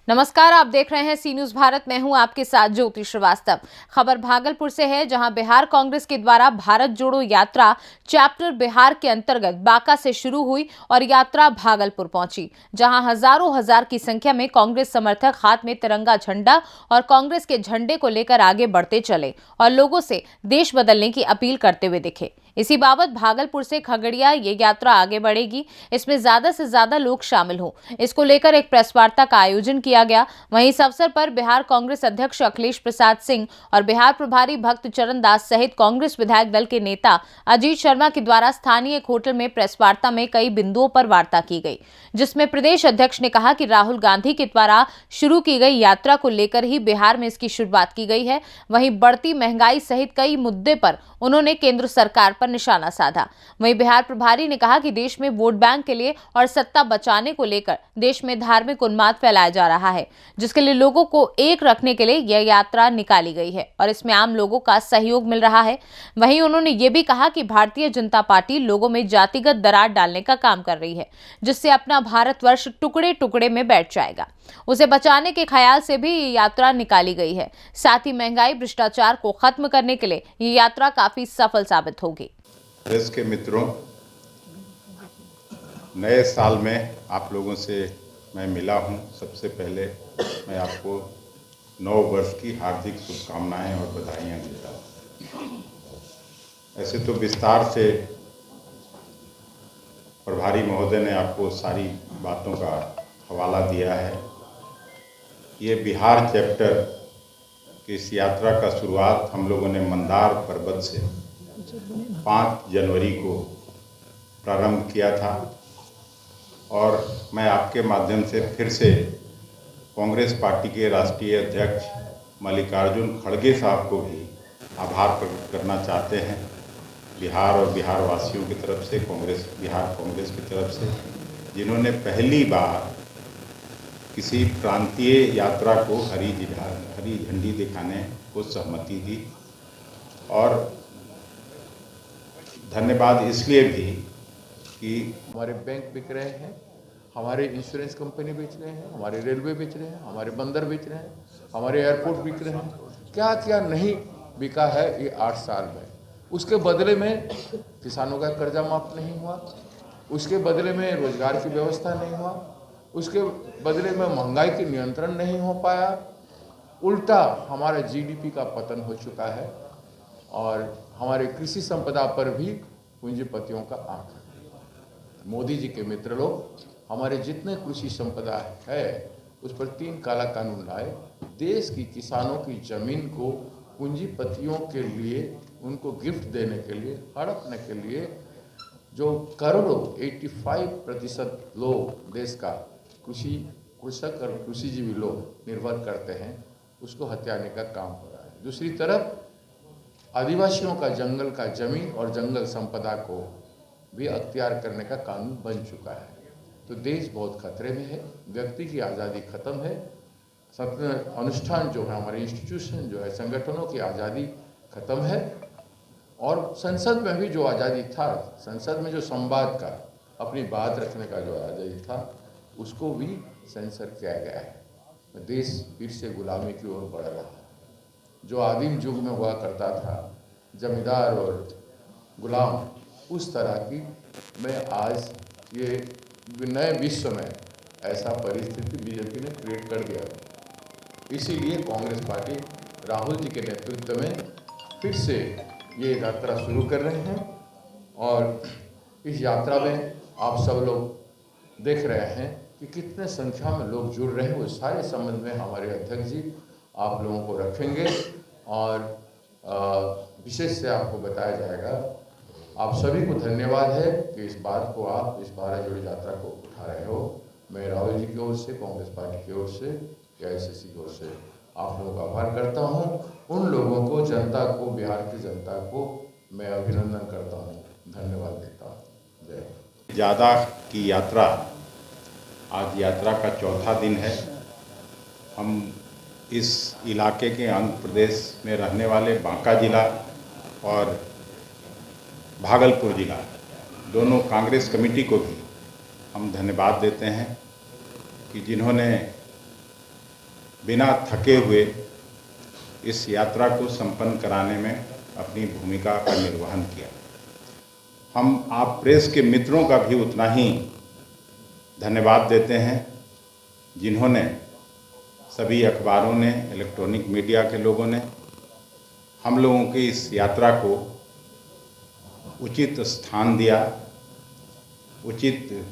नमस्कार, आप देख रहे हैं सी न्यूज भारत। मैं हूं आपके साथ ज्योति श्रीवास्तव। खबर भागलपुर से है, जहां बिहार कांग्रेस के द्वारा भारत जोड़ो यात्रा चैप्टर बिहार के अंतर्गत बांका से शुरू हुई और यात्रा भागलपुर पहुंची, जहां हजारों हजार की संख्या में कांग्रेस समर्थक हाथ में तिरंगा झंडा और कांग्रेस के झंडे को लेकर आगे बढ़ते चले और लोगों से देश बदलने की अपील करते हुए दिखे। इसी बाबत भागलपुर से खगड़िया ये यात्रा आगे बढ़ेगी। इसमें ज्यादा से ज्यादा लोग शामिल हों, इसको लेकर एक प्रेस वार्ता का आयोजन किया गया। वहीं इस अवसर पर बिहार कांग्रेस अध्यक्ष अखिलेश प्रसाद सिंह और बिहार प्रभारी भक्त चरण दास सहित कांग्रेस विधायक दल के नेता अजीत शर्मा के द्वारा स्थानीय एक होटल में प्रेस वार्ता में कई बिंदुओं पर वार्ता की गई, जिसमें प्रदेश अध्यक्ष ने कहा कि राहुल गांधी के द्वारा शुरू की गई यात्रा को लेकर ही बिहार में इसकी शुरुआत की गई है। वहीं बढ़ती महंगाई सहित कई मुद्दे पर उन्होंने केंद्र सरकार पर निशाना साधा। वहीं बिहार प्रभारी ने कहा कि देश में वोट बैंक के लिए और सत्ता बचाने को लेकर देश में धार्मिक उन्माद फैलाया जा रहा है, जिसके लिए लोगों को एक रखने के लिए यह यात्रा निकाली गई है और इसमें आम लोगों का सहयोग मिल रहा है। वहीं उन्होंने ये भी कहा कि भारतीय जनता पार्टी लोगों में जातिगत दरार डालने का काम कर रही है, जिससे अपना भारतवर्ष टुकड़े टुकड़े में बैठ जाएगा। उसे बचाने के ख्याल से भी ये यात्रा निकाली गई है। साथ ही महंगाई भ्रष्टाचार को खत्म करने के लिए ये यात्रा काफी सफल साबित होगी। प्रेस के मित्रों, नए साल में आप लोगों से मैं मिला हूं। सबसे पहले मैं आपको नव वर्ष की हार्दिक शुभकामनाएं और बधाइयां देता हूं। ऐसे तो विस्तार से प्रभारी महोदय ने आपको सारी बातों का हवाला दिया है। ये बिहार चैप्टर की इस यात्रा का शुरुआत हम लोगों ने मंदार पर्वत से 5 जनवरी को प्रारंभ किया था और मैं आपके माध्यम से फिर से कांग्रेस पार्टी के राष्ट्रीय अध्यक्ष मल्लिकार्जुन खड़गे साहब को भी आभार प्रकट करना चाहते हैं, बिहार और बिहार वासियों की तरफ से, बिहार कांग्रेस की तरफ से, जिन्होंने पहली बार किसी प्रांतीय यात्रा को हरी झंडी दिखाने को सहमति दी। और धन्यवाद इसलिए भी कि हमारे बैंक बिक रहे हैं, हमारे इंश्योरेंस कंपनी बेच रहे हैं, हमारे रेलवे बेच रहे हैं, हमारे बंदर बेच रहे हैं, हमारे एयरपोर्ट बिक रहे हैं। क्या क्या नहीं बिका है ये 8 साल में। उसके बदले में किसानों का कर्जा माफ नहीं हुआ, उसके बदले में रोजगार की व्यवस्था नहीं हुआ, उसके बदले में महंगाई की नियंत्रण नहीं हो पाया। उल्टा हमारा जीडीपी का पतन हो चुका है और हमारे कृषि संपदा पर भी पूंजीपतियों का आंख है। मोदी जी के मित्र लोग हमारे जितने कृषि संपदा है उस पर 3 काला कानून लाए। देश की किसानों की जमीन को पूंजीपतियों के लिए, उनको गिफ्ट देने के लिए, हड़पने के लिए, जो करोड़ों 85% लोग देश का कृषक और कृषिजीवी लोग निर्भर करते हैं, उसको हथियाने का काम हो रहा है। दूसरी तरफ आदिवासियों का जंगल का जमीन और जंगल संपदा को भी अख्तियार करने का कानून बन चुका है। तो देश बहुत खतरे में है, व्यक्ति की आज़ादी खत्म है, अनुष्ठान जो है, हमारे इंस्टीट्यूशन जो है, संगठनों की आज़ादी खत्म है और संसद में भी जो आज़ादी था, संसद में जो संवाद का, अपनी बात रखने का जो आज़ादी था, उसको भी सेंसर किया गया है। देश फिर से गुलामी की ओर बढ़ रहा है। जो आदिम युग में हुआ करता था, जमींदार और गुलाम, उस तरह की मैं आज ये नए विश्व में ऐसा परिस्थिति बीजेपी ने क्रिएट कर दिया। इसीलिए कांग्रेस पार्टी राहुल जी के नेतृत्व में फिर से ये यात्रा शुरू कर रहे हैं और इस यात्रा में आप सब लोग देख रहे हैं कि कितने संख्या में लोग जुड़ रहे हैं। वो सारे संबंध में हमारे अध्यक्ष जी आप लोगों को रखेंगे और विशेष से आपको बताया जाएगा। आप सभी को धन्यवाद है कि इस बात को आप इस भारत जोड़ो यात्रा को उठा रहे हो। मैं राहुल जी की ओर से, कांग्रेस पार्टी की ओर से, AICC की ओर से आप लोगों का आभार करता हूं। उन लोगों को, जनता को, बिहार की जनता को मैं अभिनंदन करता हूं, धन्यवाद देता हूं। जय हिंद। ज़्यादा की यात्रा, आज यात्रा का चौथा दिन है। हम इस इलाके के, आंध्र प्रदेश में रहने वाले बांका जिला और भागलपुर जिला, दोनों कांग्रेस कमेटी को भी हम धन्यवाद देते हैं कि जिन्होंने बिना थके हुए इस यात्रा को संपन्न कराने में अपनी भूमिका का निर्वहन किया। हम आप प्रेस के मित्रों का भी उतना ही धन्यवाद देते हैं जिन्होंने, सभी अखबारों ने, इलेक्ट्रॉनिक मीडिया के लोगों ने हम लोगों की इस यात्रा को उचित स्थान दिया, उचित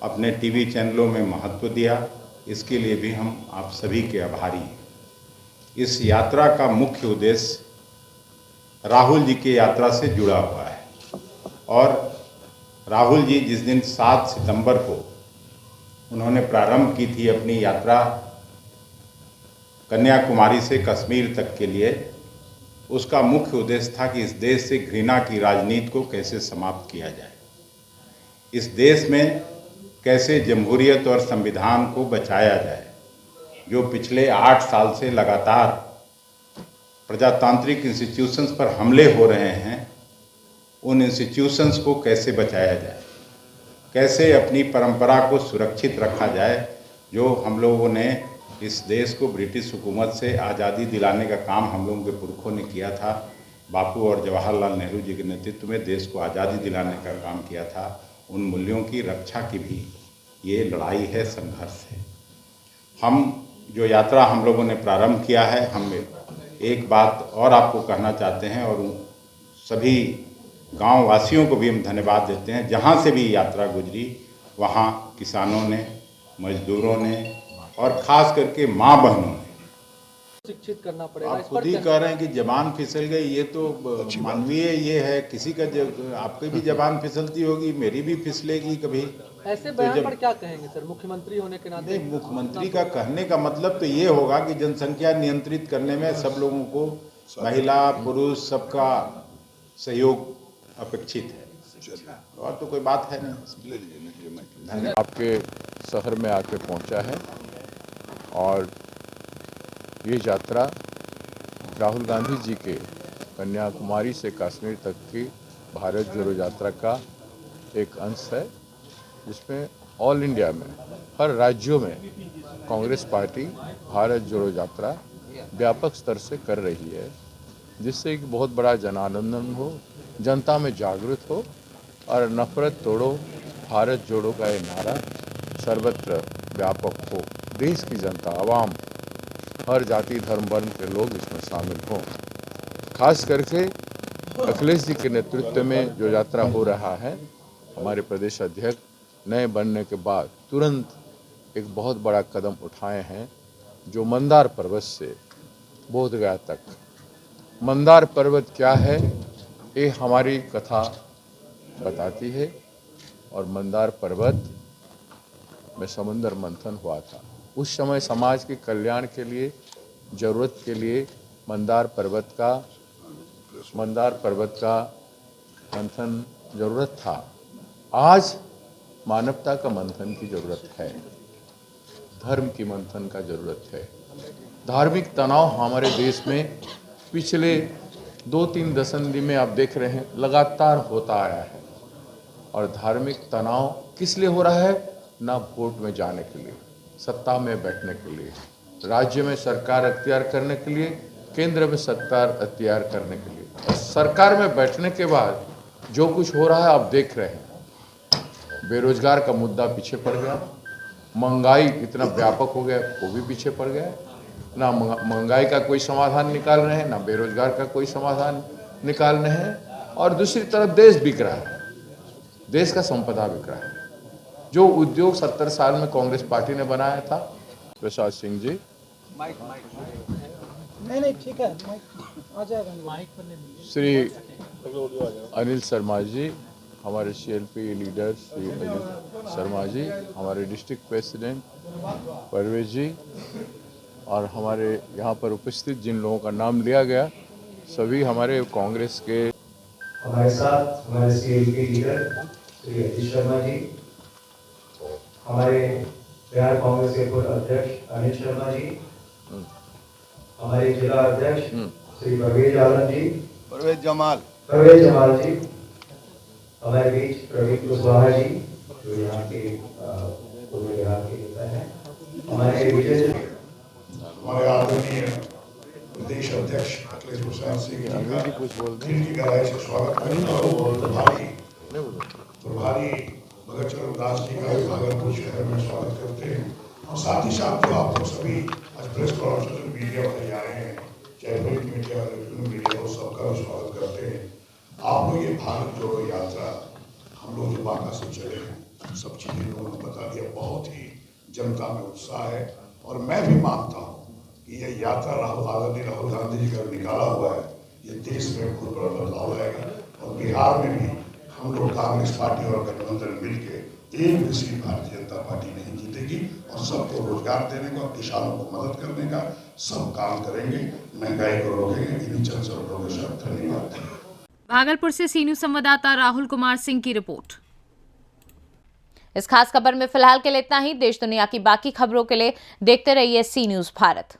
अपने टीवी चैनलों में महत्व दिया। इसके लिए भी हम आप सभी के आभारी हैं। इस यात्रा का मुख्य उद्देश्य राहुल जी की यात्रा से जुड़ा हुआ है और राहुल जी जिस दिन 7 सितंबर को उन्होंने प्रारंभ की थी अपनी यात्रा कन्याकुमारी से कश्मीर तक के लिए, उसका मुख्य उद्देश्य था कि इस देश से घृणा की राजनीति को कैसे समाप्त किया जाए, इस देश में कैसे जमहूरियत और संविधान को बचाया जाए। जो पिछले 8 साल से लगातार प्रजातांत्रिक इंस्टीट्यूशंस पर हमले हो रहे हैं, उन इंस्टीट्यूशंस को कैसे बचाया जाए, कैसे अपनी परंपरा को सुरक्षित रखा जाए। जो हम लोगों ने इस देश को ब्रिटिश हुकूमत से आज़ादी दिलाने का काम हम लोगों के पुरखों ने किया था, बापू और जवाहरलाल नेहरू जी के नेतृत्व में देश को आज़ादी दिलाने का काम किया था, उन मूल्यों की रक्षा की भी ये लड़ाई है, संघर्ष है। हम जो यात्रा हम लोगों ने प्रारंभ किया है, हम एक बात और आपको कहना चाहते हैं और सभी गांव वासियों को भी हम धन्यवाद देते हैं। जहां से भी यात्रा गुजरी वहां किसानों ने, मजदूरों ने और ख़ास करके माँ बहनों ने शिक्षित करना पड़ेगा। आप खुद ही कह रहे हैं कि जबान फिसल गई, ये तो मानवीय ये है। किसी का आपकी भी जबान फिसलती होगी, मेरी भी फिसलेगी कभी। ऐसे बयान पर क्या कहेंगे सर, मुख्यमंत्री होने के नाते? नहीं, मुख्यमंत्री का कहने का मतलब तो ये होगा कि जनसंख्या नियंत्रित करने में सब लोगों को, महिला पुरुष सबका सहयोग अपेक्षित है, और तो कोई बात है नहीं। आपके शहर में आके पहुंचा है और ये यात्रा राहुल गांधी जी के कन्याकुमारी से कश्मीर तक की भारत जोड़ो यात्रा का एक अंश है, जिसमें ऑल इंडिया में हर राज्यों में कांग्रेस पार्टी भारत जोड़ो यात्रा व्यापक स्तर से कर रही है, जिससे एक बहुत बड़ा जनानंदन हो, जनता में जागृत हो और नफरत तोड़ो भारत जोड़ो का ये नारा सर्वत्र व्यापक हो। देश की जनता, आवाम, हर जाति धर्म वर्ण के लोग इसमें शामिल हों। खास करके अखिलेश जी के नेतृत्व में जो यात्रा हो रहा है, हमारे प्रदेश अध्यक्ष नए बनने के बाद तुरंत एक बहुत बड़ा कदम उठाए हैं, जो मंदार पर्वत से बोधगया तक। मंदार पर्वत क्या है, ये हमारी कथा बताती है। और मंदार पर्वत में समुद्र मंथन हुआ था। उस समय समाज के कल्याण के लिए, जरूरत के लिए मंदार पर्वत का मंथन जरूरत था। आज मानवता का मंथन की जरूरत है, धर्म की मंथन का जरूरत है। धार्मिक तनाव हमारे देश में पिछले 2-3 दशंधि में आप देख रहे हैं लगातार होता आया है। और धार्मिक तनाव किस लिए हो रहा है? ना वोट में जाने के लिए, सत्ता में बैठने के लिए, राज्य में सरकार अख्तियार करने के लिए, केंद्र में सरकार अख्तियार करने के लिए। और सरकार में बैठने के बाद जो कुछ हो रहा है आप देख रहे हैं। बेरोजगार का मुद्दा पीछे पड़ गया, महंगाई इतना व्यापक हो गया वो भी पीछे पड़ गया। ना महंगाई का कोई समाधान निकाल रहे हैं, ना बेरोजगार का कोई समाधान निकाल रहे हैं। और दूसरी तरफ देश बिक रहा है, देश का संपदा बिक रहा है। जो उद्योग 70 साल में कांग्रेस पार्टी ने बनाया था, प्रसाद सिंह जी, नहीं ठीक है, आ जाएगा। श्री अनिल शर्मा जी, हमारे CLP लीडर श्री अनिल शर्मा जी, हमारे डिस्ट्रिक्ट प्रेसिडेंट परवेज जी, और हमारे यहाँ पर उपस्थित जिन लोगों का नाम लिया गया, सभी हमारे कांग्रेस के। हमारे साथ हमारे CLP लीडर श्री अनिल शर्मा जी, हमारे बिहार कांग्रेस के पूर्व अध्यक्ष अनिल शर्मा जी, हमारे जिला अध्यक्ष श्री परवेज आलम जी, परवेज जमाल जी, हमारे बीच प्रवीण कुशवाहा जी जो यहाँ के पूर्व बिहार के नेता हैं, हमारे विजय हमारे आदरणीय प्रदेश अध्यक्ष अखिलेश प्रसाद सिंह जी का दिल की गहराई से स्वागत करता हूँ और प्रभारी भगत चरण दास जी का भी भागलपुर शहर में स्वागत करते हैं। और साथ ही साथ जो आप लोग सभी आज प्रेस कॉन्फ्रेंस में मीडिया वाले आए हैं, चाहे प्रिंट मीडिया वाले फिल्म मीडिया हो, सबका स्वागत करते हैं। आप लोग ये भारत जोड़ो यात्रा हम लोग जो बाका से चले हैं, सब चीजें लोगों ने बता दिया, बहुत ही जनता में उत्साह है। और मैं भी मानता हूँ कि ये यात्रा आदरणीय राहुल गांधी जी का निकाला हुआ है, ये देश में बहुत बड़ा बदलाव लाएगा। और बिहार में भी हम लोग कांग्रेस पार्टी और गठबंधन मिलकर एक भी सीट भारतीय जनता पार्टी नहीं जीतेगी और सबको रोजगार देने का और किसानों को मदद करने का सब काम करेंगे, महंगाई को रोकेंगे। इन्हीं चंद शब्दों के साथ धन्यवाद। भागलपुर से सी न्यूज संवाददाता राहुल कुमार सिंह की रिपोर्ट। इस खास खबर में फिलहाल के लिए इतना ही। देश दुनिया की बाकी खबरों के लिए देखते रहिए सी न्यूज भारत।